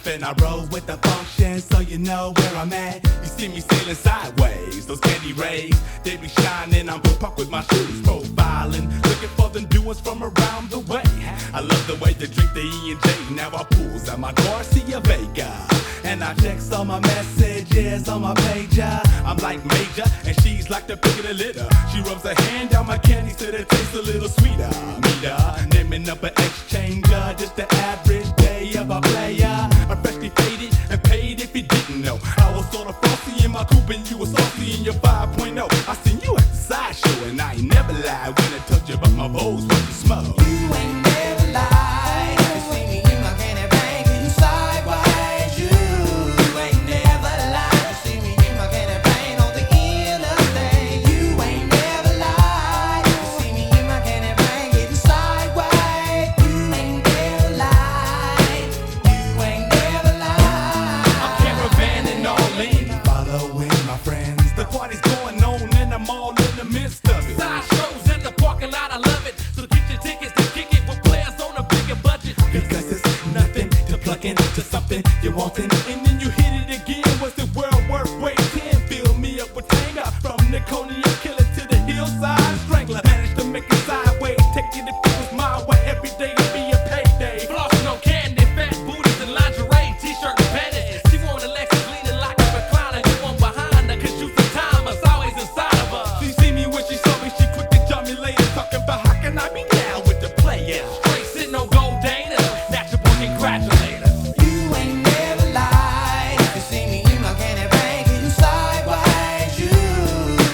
And I roll with the function, so you know where I'm at. You see me sailing sideways, those candy rays, they be shining. I'm parked with my shoes profiling, looking for the new ones from around the way. I love the way they drink the E and J. Now I pulls out my Garcia Vega, and I checks all my messages on my pager. I'm like Major, and she's like the pick of the litter. She rubs her hand down my candy so that it tastes a little sweeter. Meet her, naming up an exchanger, just the average day of a player. I'm freshly faded and paid if you didn't know. I was sort of frosty in my coupe and you was saucy in your 5.0. I seen you at the sideshow and I ain't never lied when I told you about my Vogues with the smoke. You ain't never lied. You see me in my candy bang and you sideways. You ain't never lied. You see me in my candy bang on the interstate. You ain't never lied. You see me in my candy bang getting sideways. You ain't never lied. You ain't never lied. I'm caravanning all in, following my friends. The party's going on and I'm all in the midst of it. Side shows in the parking lot, I love it. So get your tickets to kick it with players on a bigger budget. Because it's nothing to plug into something you want in. And then you hit it again. Was the world worth waiting? Fill me up with anger. From the Coney killer to the hillside strangler. Managed to make it sideways. Take it if it was my way. Every day to be a payday. Flossing on candy, fat booties and lingerie, t-shirt and panties. She want a Lexus leaning like a recliner. You want behind her, cause you some time is always inside of her. She see me when she saw me. She quick to jump me later. Talking about how can I be down with the players. Straight sitting on gold Dana, natural congratulator. You ain't never lied. You see me in my candy bang and you sideways. You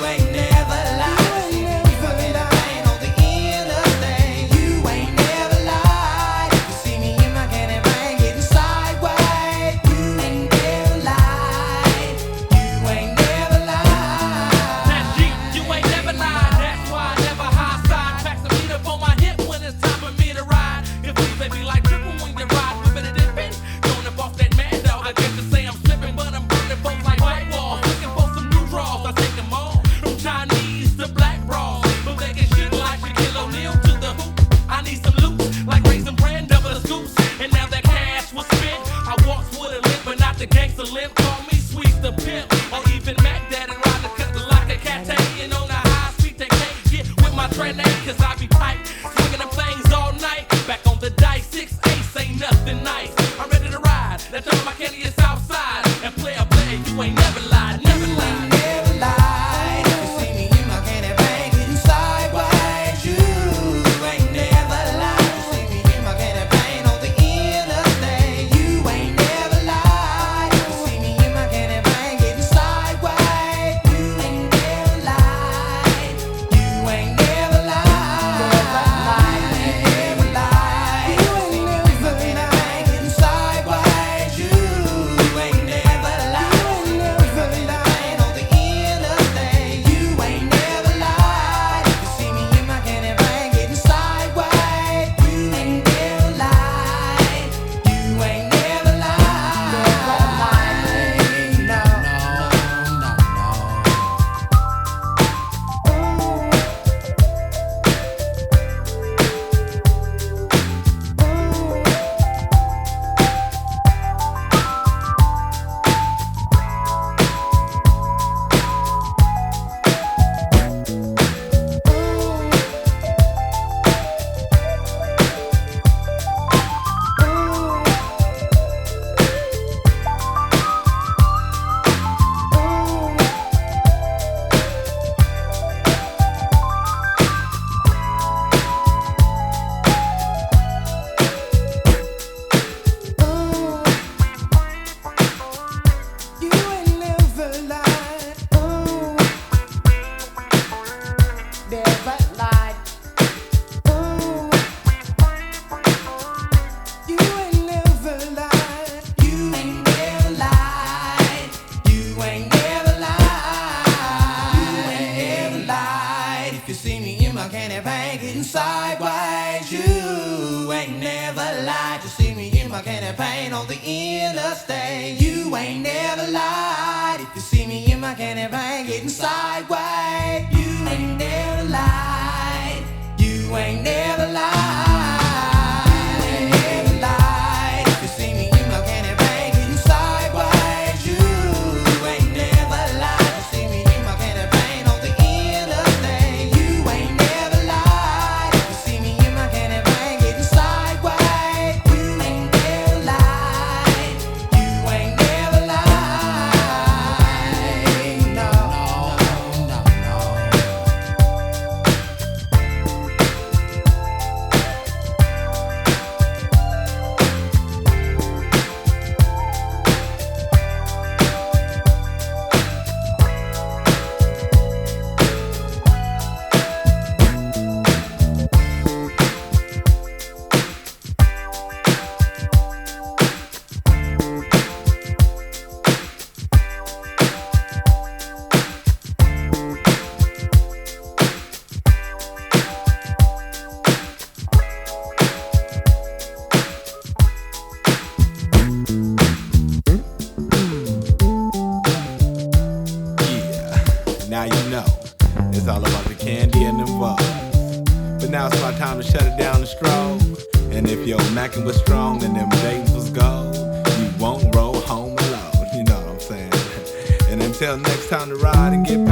ain't never lied. You see me in my candy bang on the interstate. You ain't never lied. You see me in my candy bang getting sideways. You ain't never lied. You ain't never lied. That Jeep, you ain't never lied. That's why I never high side. Tracks a beat up on my hip when it's time for me to ride. If we baby like triple when you ride, we better dip in. Going up off that mad dog. I guess to say I'm slipping, but I'm burning folks like white walls. Looking for some new draws, I take them all. From Chinese to black bras. But they get shit like Shaquille O'Neal to the hoop. I need some loot, like Raisin Bran, double the scoops. And now that cash was spent, I walks with a limp, but not the gangster limp. Call me Sweet the Pimp, or even Mac Daddy, ride the cut like a cat. And on the high street, they can't get with my train name, cause I be tight. Swinging them things all night. Back on the dice, 6 ace ain't nothing nice. I'm ready to ride. That's all my candy is outside. And play, you ain't never lied, never You lied. ain't never lied. You see me in my candy bang getting sideways. You ain't never lied. You see me in my candy bang on the interstate. You ain't never lied. You see me in my candy bang getting on the interstate. You ain't never lied. If you see me in my candy van getting sideways, you ain't never lied. You ain't never lied. You ain't never lied. If you see me in my candy van getting sideways, you ain't never lied. You see me in my candy van on the interstate. You ain't never lied. If you see me in my candy van getting sideways, you ain't never lied. You ain't never lied. No, no, no, no. Now you know, it's all about the candy and the buzz. But now it's my time to shut it down and stroll. And if your mackin' was strong and them dates was gold, you won't roll home alone, you know what I'm saying? And until next time to ride and get